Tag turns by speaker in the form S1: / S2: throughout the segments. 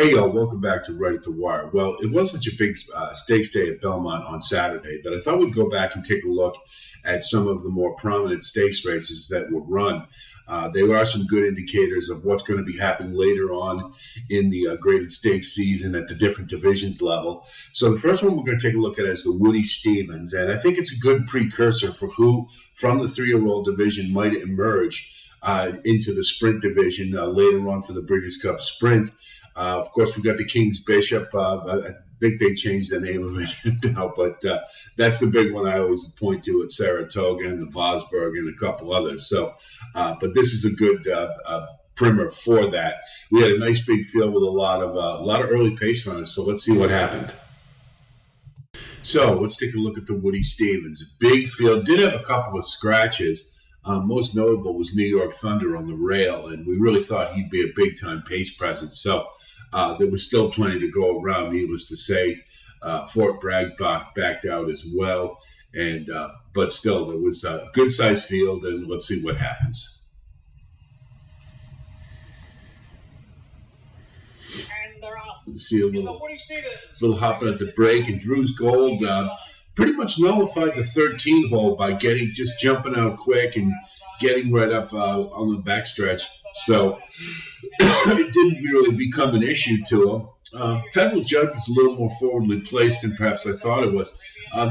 S1: Hey, y'all, welcome back to Right at the Wire. Well, it was such a big stakes day at Belmont on Saturday that I thought we'd go back and take a look at some of the more prominent stakes races that were run. There are some good indicators of what's going to be happening later on in the graded stakes season at the different divisions level. So the first one we're going to take a look at is the Woody Stevens, and I think it's a good precursor for who from the 3-year-old division might emerge into the sprint division later on for the Breeders' Cup Sprint. Of course, we've got the King's Bishop. I think they changed the name of it now, but that's the big one I always point to at Saratoga and the Vosburg and a couple others. So, but this is a good primer for that. We had a nice big field with a lot of early pace runners. So let's see what happened. So let's take a look at the Woody Stevens. Big field, did have a couple of scratches. Most notable was New York Thunder on the rail, and we really thought he'd be a big-time pace presence. So there was still plenty to go around, needless to say. Fort Bragg backed out as well, and but still, there was a good-sized field, and let's see what happens.
S2: And they're off.
S1: See a little hopping at the break, and Drew's Gold pretty much nullified the 13 hole by just jumping out quick and getting right up on the backstretch. So it didn't really become an issue to him. Federal Judge was a little more forwardly placed than perhaps I thought it was.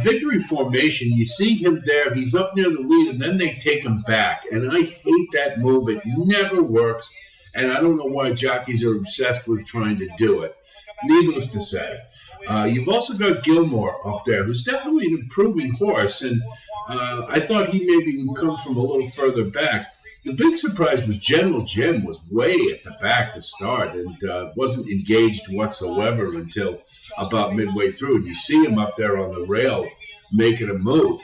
S1: Victory Formation, you see him there. He's up near the lead, and then they take him back. And I hate that move. It never works. And I don't know why jockeys are obsessed with trying to do it. Needless to say. You've also got Gilmore up there, who's definitely an improving horse, and I thought he maybe would come from a little further back. The big surprise was General Jim was way at the back to start and wasn't engaged whatsoever until about midway through. And you see him up there on the rail making a move.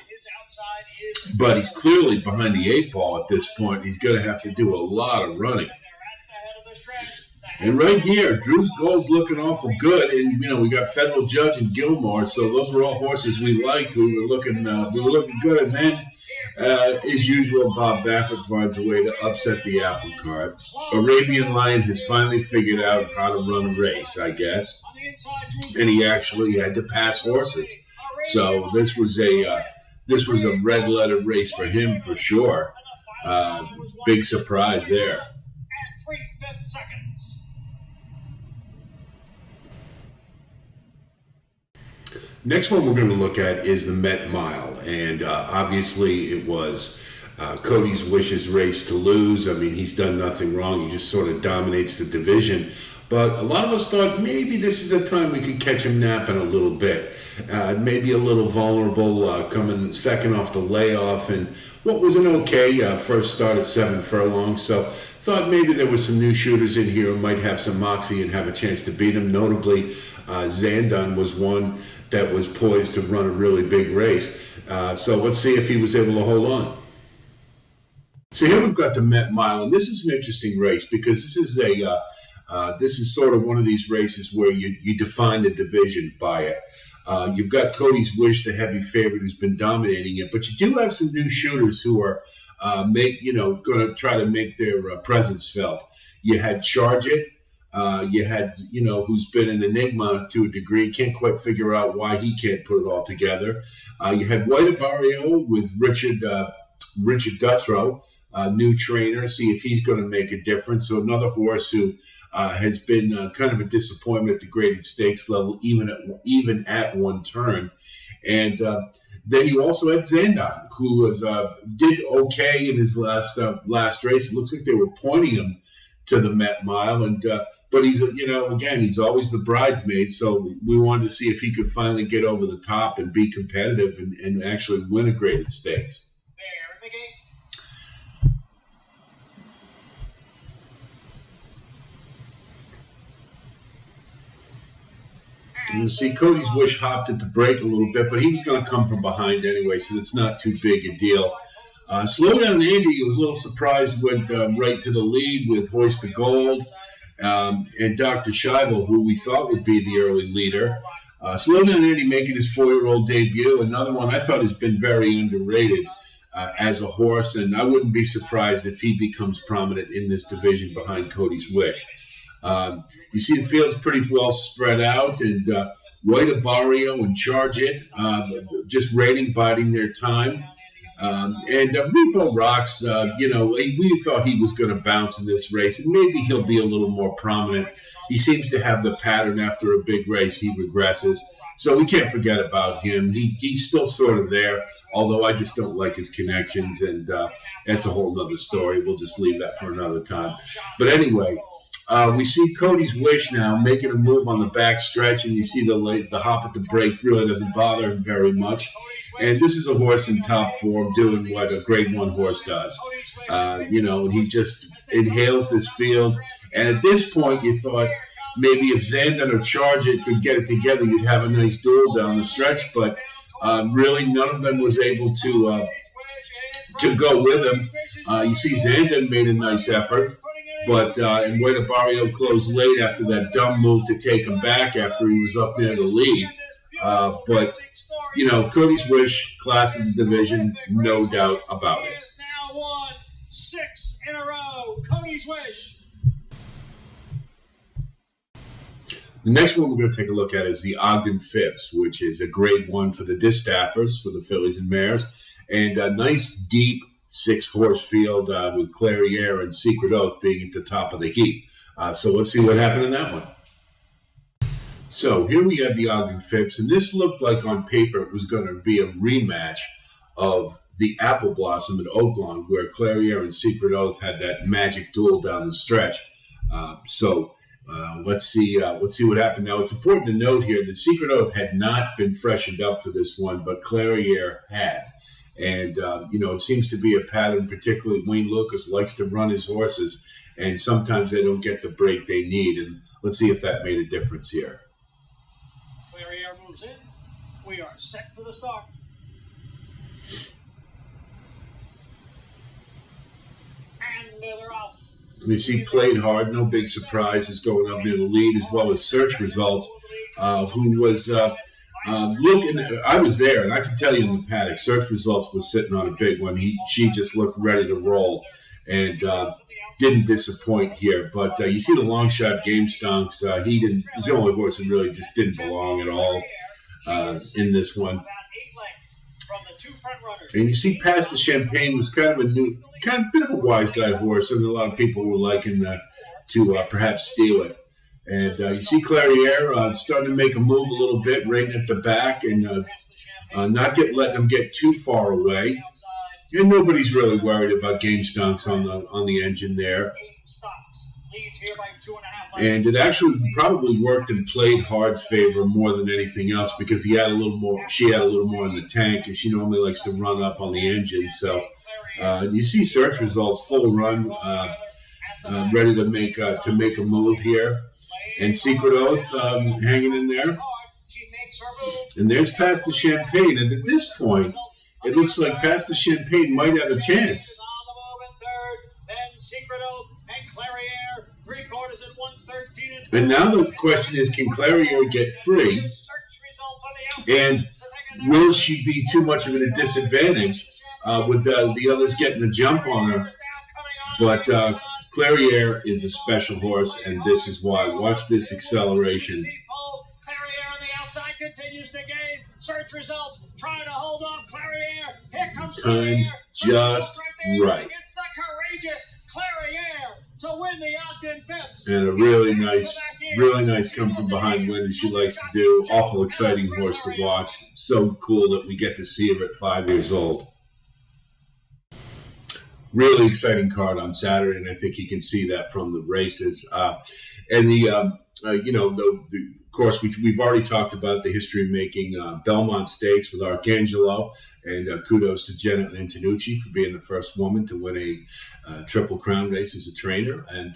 S1: But he's clearly behind the 8 ball at this point. He's going to have to do a lot of running. And right here, Drew's Gold's looking awful good, and we got Federal Judge and Gilmore, so those were all horses we liked. We were looking good, and then, as usual, Bob Baffert finds a way to upset the apple cart. Arabian Lion has finally figured out how to run a race, I guess, and he actually had to pass horses. So this was a red letter race for him for sure. Big surprise there.
S2: And 3/5 seconds.
S1: Next one we're going to look at is the Met Mile, and obviously it was Cody's Wish's race to lose. I mean, he's done nothing wrong. He just sort of dominates the division. But a lot of us thought maybe this is the time we could catch him napping a little bit. Maybe a little vulnerable, coming second off the layoff, and what was an okay first start at 7 furlongs. So thought maybe there was some new shooters in here who might have some moxie and have a chance to beat him. Notably, Zandon was one that was poised to run a really big race. So let's see if he was able to hold on. So here we've got the Met Mile, and this is an interesting race because this is sort of one of these races where you define the division by it. You've got Cody's Wish, the heavy favorite, who's been dominating it, but you do have some new shooters who are going to try to make their presence felt. You had Charge It. You had, who's been an enigma to a degree, can't quite figure out why he can't put it all together. You had White Barrio with Richard Dutrow, new trainer, see if he's going to make a difference. So another horse who has been kind of a disappointment at the graded stakes level, even at one turn. And then you also had Zandon, who did okay in his last race. It looks like they were pointing him to the Met Mile, and but he's again, he's always the bridesmaid, so we wanted to see if he could finally get over the top and be competitive and actually win a graded stakes.
S2: There in the gate.
S1: You see Cody's Wish hopped at the break a little bit, but he was going to come from behind anyway, so it's not too big a deal. Slow Down Andy was a little surprised, went right to the lead with Hoist the Gold and Dr. Scheibel, who we thought would be the early leader. Slow Down Andy making his 4-year-old debut, another one I thought has been very underrated as a horse, and I wouldn't be surprised if he becomes prominent in this division behind Cody's Wish. You see the field's pretty well spread out, and Roy Barrio and Charge It just biding their time. And Repo Rocks, we thought he was going to bounce in this race, and maybe he'll be a little more prominent. He seems to have the pattern after a big race, he regresses. So we can't forget about him. He's still sort of there, although I just don't like his connections, and that's a whole other story. We'll just leave that for another time. But anyway, we see Cody's Wish now making a move on the back stretch, and you see the hop at the break really doesn't bother him very much. And this is a horse in top form doing what a grade 1 horse does. And he just inhales this field. And at this point, you thought maybe if Zandon or Charge It could get it together, you'd have a nice duel down the stretch. But really, none of them was able to go with him. You see Zandon made a nice effort. But and Buena Barrio closed late after that dumb move to take him back after he was up near the lead. But Cody's Wish, class of the division, no doubt about it.
S2: Now won 6 in a row. Cody's Wish.
S1: The next one we're going to take a look at is the Ogden Phipps, which is a grade 1 for the Stepherns, for the fillies and mares, and a nice deep 6-horse field with Clairiere and Secret Oath being at the top of the heap. So let's see what happened in that one. So here we have the Ogden Phipps, and this looked like on paper it was going to be a rematch of the Apple Blossom at Oaklawn, where Clairiere and Secret Oath had that magic duel down the stretch. Let's see what happened. Now, it's important to note here that Secret Oath had not been freshened up for this one, but Clairiere had. And, it seems to be a pattern, particularly Wayne Lucas likes to run his horses, and sometimes they don't get the break they need. And let's see if that made a difference here.
S2: Clairiere moves in. We are set for the start. And they're off.
S1: We see Played Hard, no big surprises, going up near the lead, as well as Search Results, who was looking. I was there, and I can tell you in the paddock, Search Results was sitting on a big one. She just looked ready to roll, and didn't disappoint here. But you see the long shot Game Stonks. He's the only horse who really just didn't belong at all in this one. And you see Past the Champagne was kind of a bit of a wise guy horse, and a lot of people were liking to perhaps steal it. And you see Clairiere starting to make a move a little bit right at the back, and not letting them get too far away. And nobody's really worried about Game Stonks on the engine there. And it actually probably worked in Played Hard's favor more than anything else, because she had a little more in the tank, and she normally likes to run up on the engine. So you see Search Results full run, ready to make a move here, and Secret Oath hanging in there. And there's Past the Champagne, and at this point, it looks like Past the Champagne might have a chance.
S2: Then Secret Oath and Clairiere, 3/4 at 113.
S1: And now the question is, can Clairiere get free? And will she be too much of a disadvantage with the others getting the jump on her? But Clairiere is a special horse, and this is why. Watch this acceleration.
S2: Clairiere on the outside continues to gain. Search Results trying to hold off Clairiere. Here comes
S1: Timed just right.
S2: It's the courageous Clairiere to win the Ogden Phipps.
S1: And a really nice come from behind win, as she likes to do. Awful exciting horse to watch. So cool that we get to see her at 5 years old. Really exciting card on Saturday, and I think you can see that from the races. Of course, we've already talked about the history-making Belmont Stakes with Arcangelo, and kudos to Jenna Antonucci for being the first woman to win a Triple Crown race as a trainer, and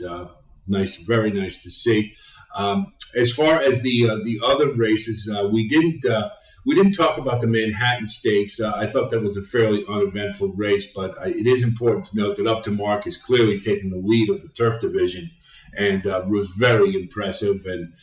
S1: very nice to see. As far as the other races, we didn't talk about the Manhattan Stakes. I thought that was a fairly uneventful race, but it is important to note that Up to Mark is clearly taking the lead of the turf division, and was very impressive, and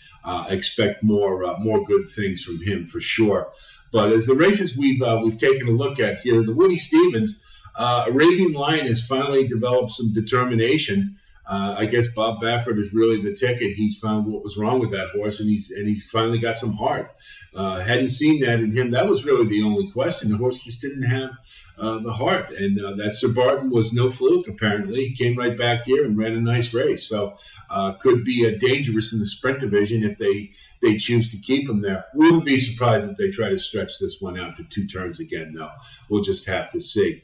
S1: expect more good things from him for sure. But as the races we've taken a look at here, the Woody Stevens, Arabian Lion has finally developed some determination. I guess Bob Baffert is really the ticket. He's found what was wrong with that horse, and he's finally got some heart. Hadn't seen that in him. That was really the only question. The horse just didn't have the heart, and that Sir Barton was no fluke. Apparently, he came right back here and ran a nice race. So could be dangerous in the sprint division if they choose to keep him there. Wouldn't be surprised if they try to stretch this one out to 2 turns again, though. We'll just have to see.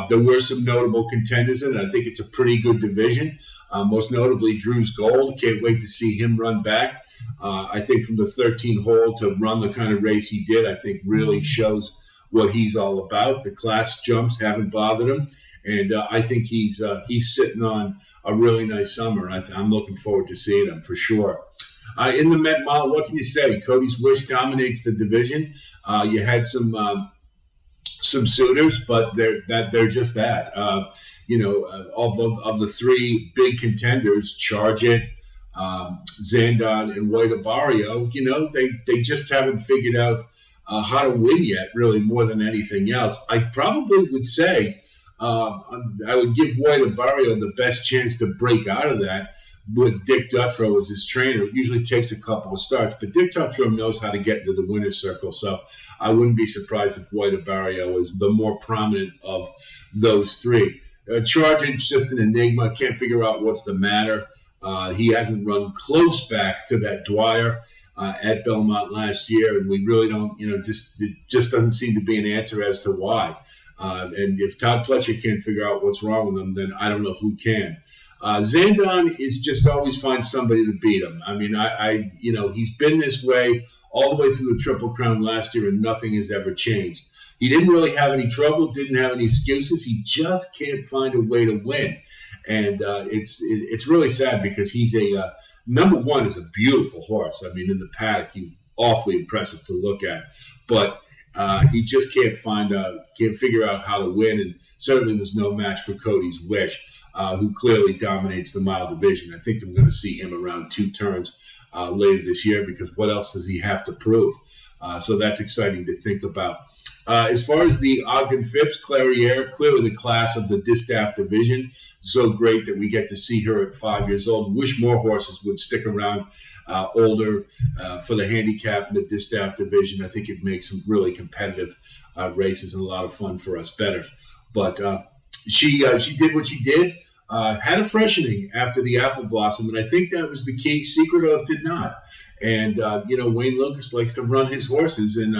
S1: There were some notable contenders in it. I think it's a pretty good division. Most notably, Drew's Gold. Can't wait to see him run back. I think from the 13th hole to run the kind of race he did, I think really shows what he's all about. The class jumps haven't bothered him, and I think he's sitting on a really nice summer. I'm looking forward to seeing him for sure. In the Met Mile, what can you say? Cody's Wish dominates the division. You had some suitors, but they're just that. Of the 3 big contenders, Charge It, Zandon, and White Abario, they just haven't figured out how to win yet, really, more than anything else. I probably would say I would give White Abario the best chance to break out of that with Dick Dutrow as his trainer. It usually takes a couple of starts, but Dick Dutrow knows how to get into the winner's circle, so I wouldn't be surprised if White Abario is the more prominent of those 3. Charge It's just an enigma. Can't figure out what's the matter. He hasn't run close back to that Dwyer at Belmont last year, and we really don't, it just doesn't seem to be an answer as to why. And if Todd Pletcher can't figure out what's wrong with him, then I don't know who can. Zandon is just always find somebody to beat him. I mean, he's been this way all the way through the Triple Crown last year, and nothing has ever changed. He didn't really have any trouble, didn't have any excuses. He just can't find a way to win. And it's really sad because he's number one is a beautiful horse. I mean, in the paddock, he's awfully impressive to look at. But he just can't figure out how to win, and certainly was no match for Cody's Wish, who clearly dominates the mile division. I think I'm going to see him around 2 turns later this year, because what else does he have to prove? So that's exciting to think about. As far as the Ogden Phipps, Clairiere, clearly the class of the Distaff division. So great that we get to see her at 5 years old. Wish more horses would stick around older for the handicap in the Distaff division. I think it makes some really competitive races and a lot of fun for us bettors. But she did what she did. Had a freshening after the Apple Blossom, and I think that was the key. Secret Oath did not. And, Wayne Lucas likes to run his horses, and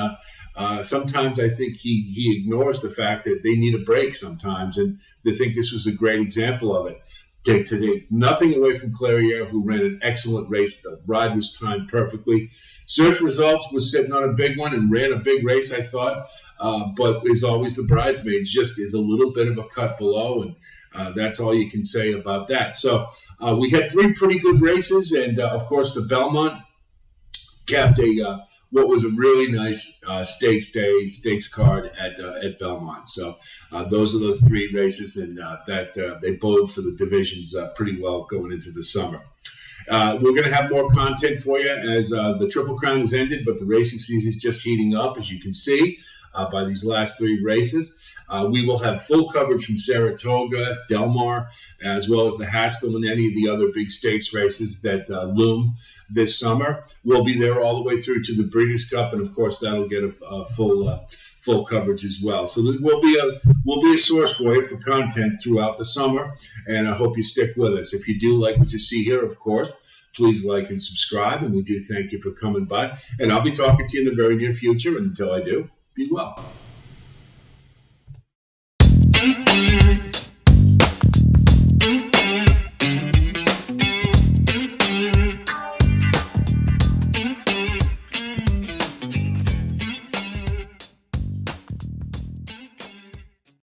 S1: sometimes I think he ignores the fact that they need a break sometimes, and they think this was a great example of it. To take nothing away from Clairiere, who ran an excellent race. The ride was timed perfectly. Search Results was sitting on a big one and ran a big race, I thought, but is always the bridesmaid, just is a little bit of a cut below, and that's all you can say about that. So we had 3 pretty good races, and of course the Belmont capped what was a really nice stakes card at Belmont. So those are those 3 races, and that they bode for the divisions pretty well going into the summer. We're going to have more content for you as the Triple Crown has ended, but the racing season is just heating up, as you can see by these last 3 races. We will have full coverage from Saratoga, Del Mar, as well as the Haskell and any of the other big stakes races that loom this summer. We'll be there all the way through to the Breeders' Cup, and of course that'll get a full coverage as well. So we'll be a source for you for content throughout the summer, and I hope you stick with us. If you do like what you see here, of course, please like and subscribe, and we do thank you for coming by. And I'll be talking to you in the very near future, and until I do, be well.